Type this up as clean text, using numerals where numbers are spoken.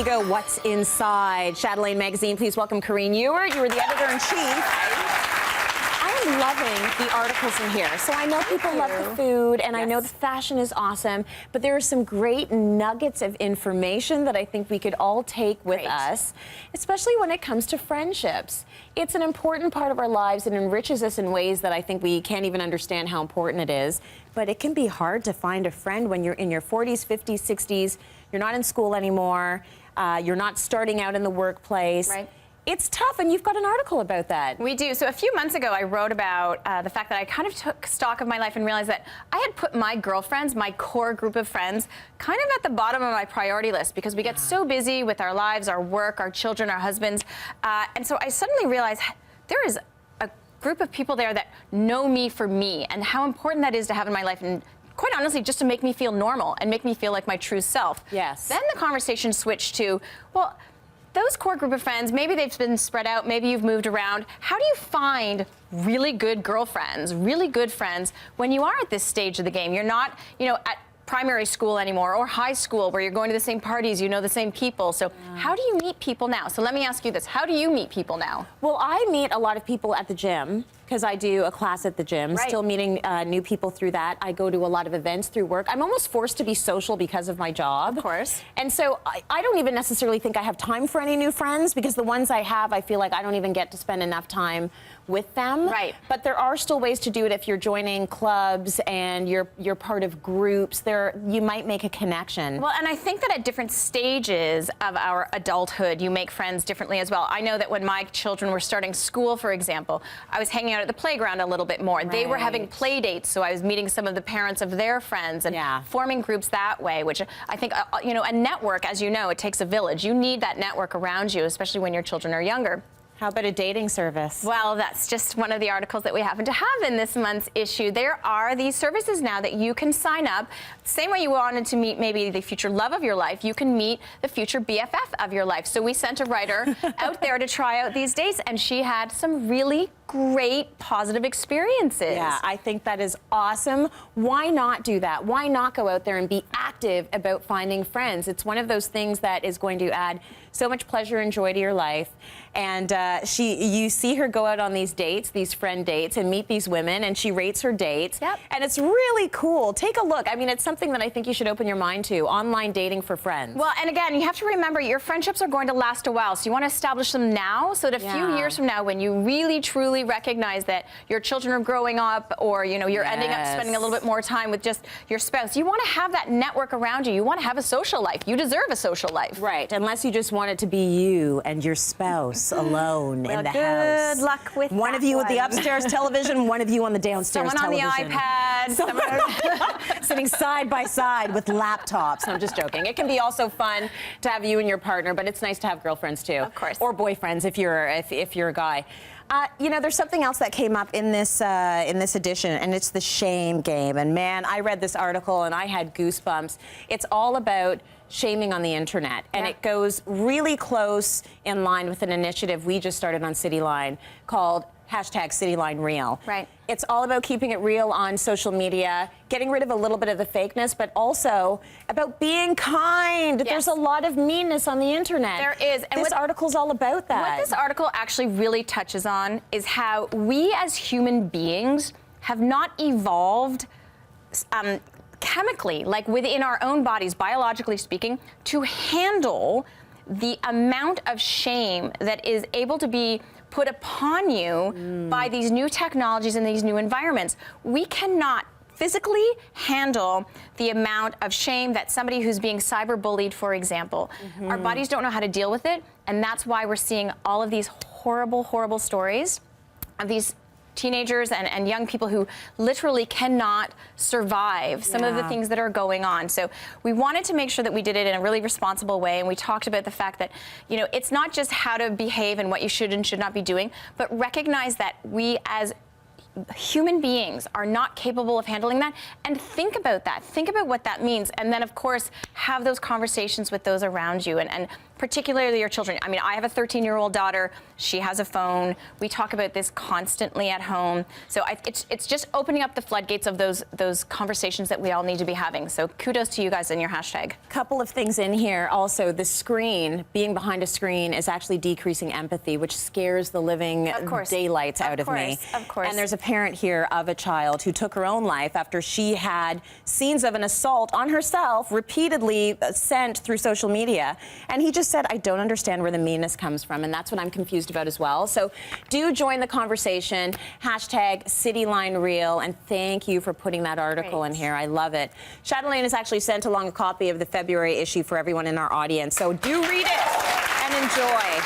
we go. What's inside Chatelaine magazine? Please welcome Karine Ewart. You were the editor-in-chief. I am loving the articles in here. So I know people love the food, and I know the fashion is awesome, but there are some great nuggets of information that I think we could all take with us, especially when it comes to friendships. It's an important part of our lives and enriches us in ways that I think we can't even understand how important it is. But it can be hard to find a friend when you're in your 40s, 50s, 60s, you're not in school anymore, you're not starting out in the workplace. Right. It's tough, and you've got an article about that. We do. So a few months ago, I wrote about the fact that I kind of took stock of my life and realized that I had put my girlfriends, my core group of friends, kind of at the bottom of my priority list because we get so busy with our lives, our work, our children, our husbands. And so I suddenly realized there is a group of people there that know me for me and how important that is to have in my life. And quite honestly, just to make me feel normal and make me feel like my true self. Yes. Then the conversation switched to, well, those core group of friends, maybe they've been spread out, maybe you've moved around. How do you find really good girlfriends, really good friends when you are at this stage of the game? You're not, at primary school anymore or high school where you're going to the same parties, you know the same people. So how do you meet people now? So let me ask you this. How do you meet people now? Well, I meet a lot of people at the gym because I do a class at the gym, still meeting new people through that. I go to a lot of events through work. I'm almost forced to be social because of my job. Of course. And so I don't even necessarily think I have time for any new friends because the ones I have, I feel like I don't even get to spend enough time with them. Right. But there are still ways to do it if you're joining clubs and you're part of groups. You might make a connection. Well, and I think that at different stages of our adulthood, you make friends differently as well. I know that when my children were starting school, for example, I was hanging out at the playground a little bit more. They were having play dates, so I was meeting some of the parents of their friends and forming groups that way, which I think, a network, as you know, it takes a village. You need that network around you, especially when your children are younger. How about a dating service? Well, that's just one of the articles that we happen to have in this month's issue. There are these services now that you can sign up. Same way you wanted to meet maybe the future love of your life, you can meet the future BFF of your life. So we sent a writer out there to try out these dates, and she had some really great positive experiences. Yeah, I think that is awesome. Why not do that? Why not go out there and be active about finding friends? It's one of those things that is going to add so much pleasure and joy to your life. And you see her go out on these dates, these friend dates, and meet these women, and she rates her dates. Yep. And it's really cool. Take a look. I mean, it's something that I think you should open your mind to, online dating for friends. Well, and again, you have to remember your friendships are going to last a while, so you want to establish them now so that a few years from now, when you really, truly recognize that your children are growing up or, you're ending up spending a little bit more time with just your spouse, you want to have that network around you. You want to have a social life. You deserve a social life. Right, unless you just want it to be you and your spouse alone in the house. Good luck with one of you with the upstairs television, one of you on the downstairs television. Someone on the iPad. Sitting side by side with laptops. No, I'm just joking. It can be also fun to have you and your partner, but it's nice to have girlfriends too. Of course. Or boyfriends if you're a guy. There's something else that came up in this edition, and it's the shame game. And man, I read this article and I had goosebumps. It's all about shaming on the internet, and it goes really close in line with an initiative we just started on CityLine called #CityLineReal. Right. It's all about keeping it real on social media, getting rid of a little bit of the fakeness, but also about being kind. Yes. There's a lot of meanness on the internet. There is. And this article's all about that. What this article actually really touches on is how we as human beings have not evolved chemically, like within our own bodies, biologically speaking, to handle the amount of shame that is able to be put upon you by these new technologies and these new environments. We cannot physically handle the amount of shame that somebody who's being cyberbullied, for example. Our bodies don't know how to deal with it, and that's why we're seeing all of these horrible, horrible stories of these teenagers and young people who literally cannot survive some of the things that are going on. So we wanted to make sure that we did it in a really responsible way, and we talked about the fact that, it's not just how to behave and what you should and should not be doing, but recognize that we as human beings are not capable of handling that, and think about that. Think about what that means, and then of course have those conversations with those around you, and particularly your children. I mean, I have a 13-year-old daughter. She has a phone. We talk about this constantly at home. So it's just opening up the floodgates of those conversations that we all need to be having. So kudos to you guys and your hashtag. Couple of things in here. Also, the screen, being behind a screen, is actually decreasing empathy, which scares the living daylights out of me. Of course. And there's a parent here of a child who took her own life after she had scenes of an assault on herself repeatedly sent through social media. And he just said, I don't understand where the meanness comes from, and that's what I'm confused about as well. So do join the conversation, hashtag CityLineReal, and thank you for putting that article in here. I love it. Chatelaine has actually sent along a copy of the February issue for everyone in our audience, so do read it and enjoy.